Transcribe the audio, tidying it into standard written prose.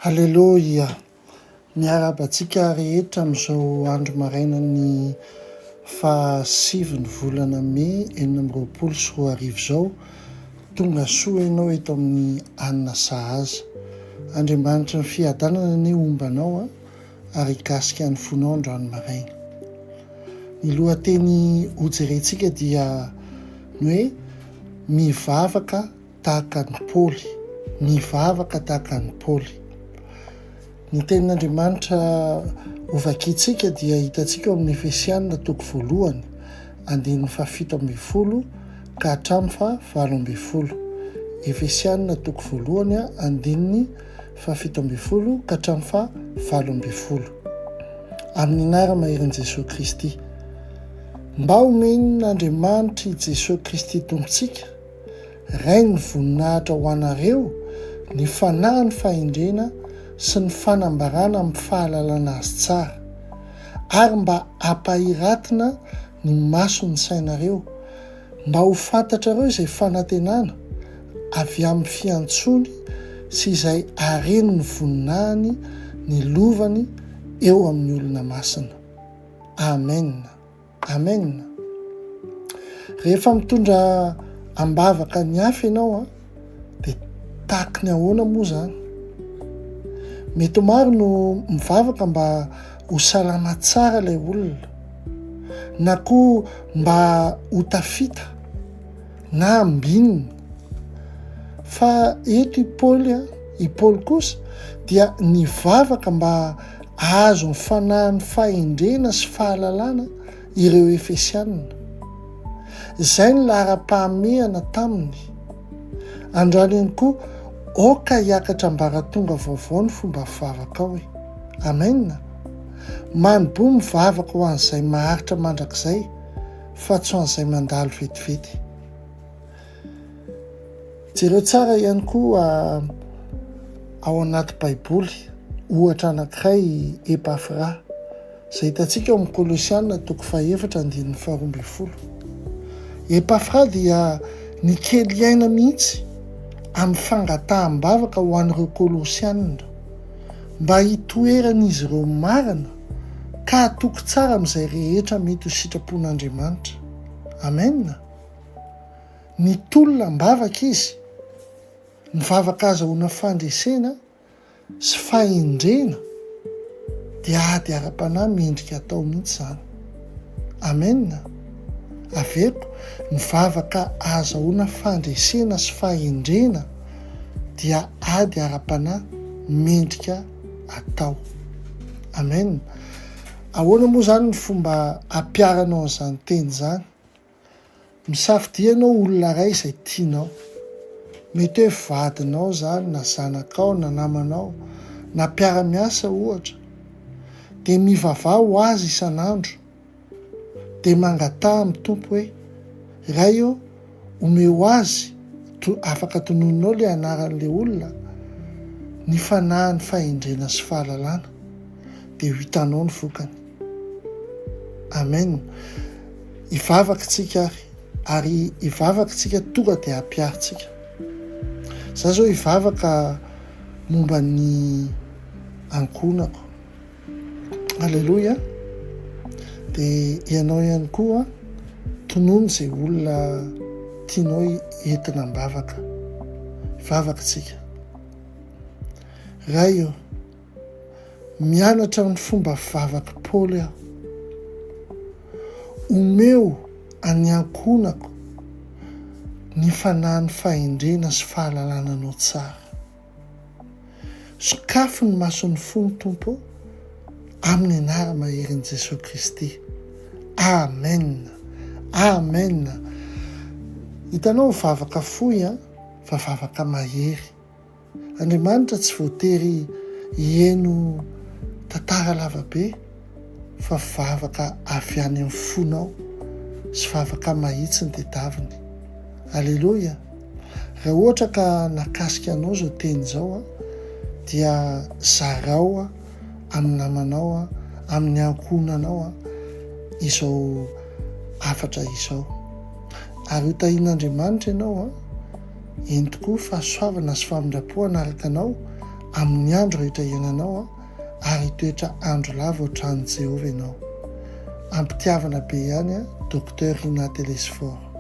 Halleloia, miarabantsika rehetra amin'izao andro maraina ny 7 volana May 2024 izao. Tonga soa ianao eto amin'ny anina sahaza. Andriamanitra ny fiadanana ny ombanao ary kasika ny fonao androany maraina. Ny lohateny hojerentsika dia ny hoe mivavaka tahaka ny Paoly, mivavaka tahaka ny Paoly. Ny tenin'Andriamanitra hovakintsika dia hitantsika amin'ny Efesianina 1:17 ka hatramin'ny 12. Efesianina 1:17 ka hatramin'ny 12. Amin'ny anara-maheran'i Jesosy Kristy. Mba omenin'Andriamanitra i Jesosy Kristy tompontsika, ray ny voninahitra ho anareo, ny fanahy ny fahendrena sy ny fanambarana amin'ny fahalalana azy tsara, ary mba hampahiratina ny mason'ny sainareo, mba ho fantatrareo izay fanantenana avy amin'ny fiantsony sy izay haren'ny voninahiny ny lovany eo amin'ny olona masina. Amen. Amen. Rehefa mitondra ambavaka ny hafa ianao dia tahaka ny ahoana moa zany? Mety maro no mivavaka mba ho salama tsara ilay olona, na koa mba ho tafita na ambinina. Fa eto i Paoly kosa dia nivavaka mba azo mifanahy ny fahendrena sy fahalalana ireo Efesianina. Izay ny lahara-pahamehana taminy. Androany ihany koa oka hiakatra ambaratonga vaovao ny fomba fivavaka ao. Amen. Manomboa mivavaka ho an'izay maharitra mandrakizay fa tsy ho an'izay mandalo vetivety. Jereo tsara ihany koa ao anaty Baiboly ohatra anankiray Epafra izay hitantsika ao amin'ny Kolosianina 4:12. Epafra dia nikely aina mihitsy amin'ny fangataham-bavaka ho an'ireo Kolosianina mba hitoeran'izy ireo marina ka hatoky tsara amin'izay rehetra mety ho sitrapon'Andriamanitra. Amen. Nitolona mbavaka izy, mivavaka azahoana fandresena sy fahendrena dia ady ara-panahy mendrika atao mihitsy zany. Amen. Aveto, mivavaka azahoana fandresena sy fahendrena dia ady ara-panahy mendrika atao. Amen. Ahoana moa zany ny fomba ampiaranao an'izany teny zany? Misafidianao olona ray izay tianao. Mety hoe vadinao zany, na zanakao, na namanao, na mpiara-miasa ohatra. Dia mivavah ho azy isan'andro. Dia mangataha amin'ny tompo hoe ray eo, omeo azy, afaka tonononao ilay anaran'ilay olona, ny fanahy ny fahendrena sy fahalalana, dia ho hitanao ny vokany. Amen. Hivavaka tsika ary hivavaka tsika tonga dia hampiaritsika. Za zao hivavaka momba ny ankonako. Halleloia. Dia ianao ihany koa tonono izay olona tianao entina mbavaka. Hivavaka tsika. Ray eo, mianatra amin'ny fomba fivavaka Paoly aho. Omeo any ankonako ny fanahy ny fahendrena sy fahalalana tsara. Sokafo ny mason'ny fony tompo amin'ny anara-maheran'i Jesosy Kristy. Amen. Amen. Hitanao vavaka fohy fa vavaka mahery. Andriamanitra tsy voatery hieno tantara lavabe fa vavaka avy any amin'ny fonao sy vavaka mahitsy ny tadiaviny. Halleloia. Raha ohatra ka nakasika anao zao teny izao dia zarao amin'ny namanao, amin'ny ankonanao izao hafatra izao. Ary hotahian'Andriamanitra ianao eny tokoa fahasoavana sy famindrapo anaraka anao amin'ny andro rehetra iananao ary hitoetra andro lava ohatran'i Jehovah ianao. Ampitiavana be ihany Docteur Rina Telesphore.